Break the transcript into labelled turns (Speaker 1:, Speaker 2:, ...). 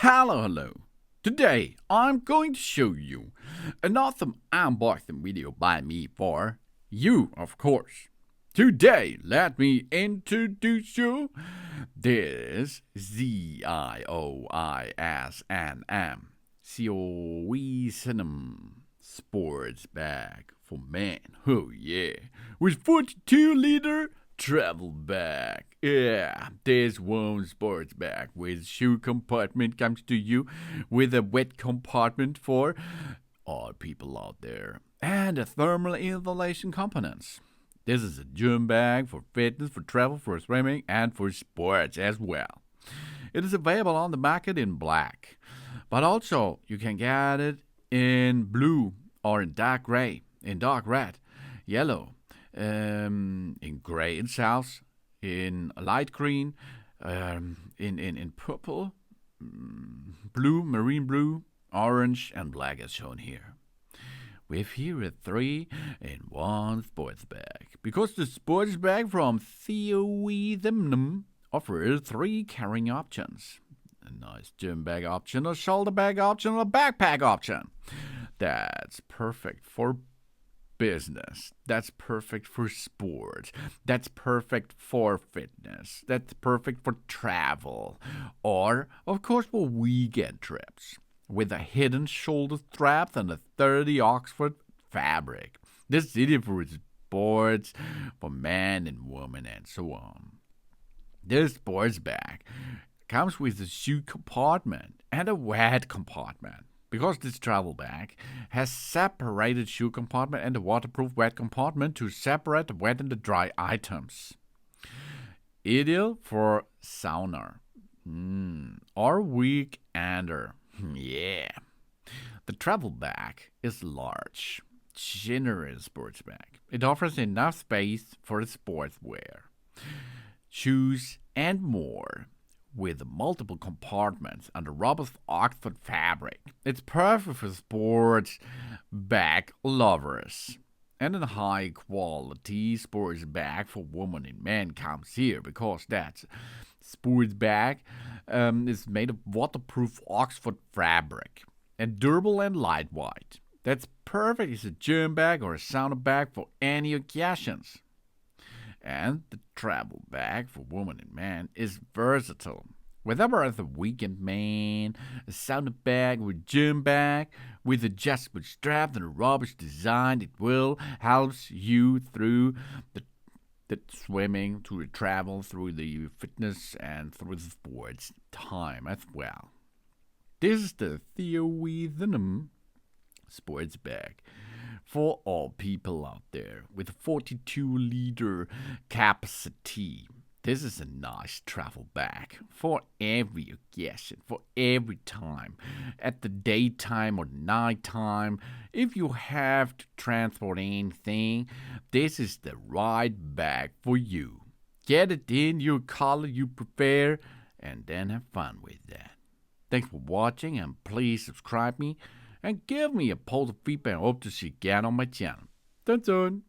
Speaker 1: Hello. Today I'm going to show you an awesome unboxing video by me for you, of course. Today, let me introduce you this ZIOISNM ZIOISNM sports bag for men. Oh yeah, with 42-liter travel bag. Yeah, this one sports bag with shoe compartment comes to you with a wet compartment for all people out there and a thermal insulation components. This is a gym bag for fitness, for travel, for swimming, and for sports as well. It is available on the market in black, but also you can get it in blue or in dark gray, in dark red, yellow, in gray and south, in light green, in purple, blue, marine blue, orange, and black as shown here. We've here a 3-in-1 sports bag, because the sports bag from ZIOISNM offers 3 carrying options. A nice gym bag option, a shoulder bag option, a backpack option. That's perfect for business. That's perfect for sports. That's perfect for fitness. That's perfect for travel. Or, of course, for weekend trips. With a hidden shoulder strap and a 30 Oxford fabric. This is ideal for sports, for men and women, and so on. This sports bag comes with a shoe compartment and a wet compartment. Because this travel bag has separated shoe compartment and a waterproof wet compartment to separate the wet and the dry items. Ideal for sauna or weekender. Yeah. The travel bag is large, generous sports bag. It offers enough space for sportswear, shoes, and more. With multiple compartments and a robust Oxford fabric. It's perfect for sports bag lovers. And a high quality sports bag for women and men comes here, because that sports bag is made of waterproof Oxford fabric and durable and lightweight. That's perfect as a gym bag or a sauna bag for any occasions. And the travel bag for women and men is versatile. Whether as a weekend man, a sauna bag or gym bag with adjustable straps and a robust design, it will help you through the swimming, through the travel, through the fitness, and through the sports time as well. This is the ZIOISNM sports bag for all people out there with a 42-liter capacity. This is a nice travel bag for every occasion, for every time, at the daytime or nighttime. If you have to transport anything, this is the right bag for you. Get it in your color you prefer, and then have fun with that. Thanks for watching, and please subscribe me and give me a positive feedback. I hope to see you again on my channel. Dun dun!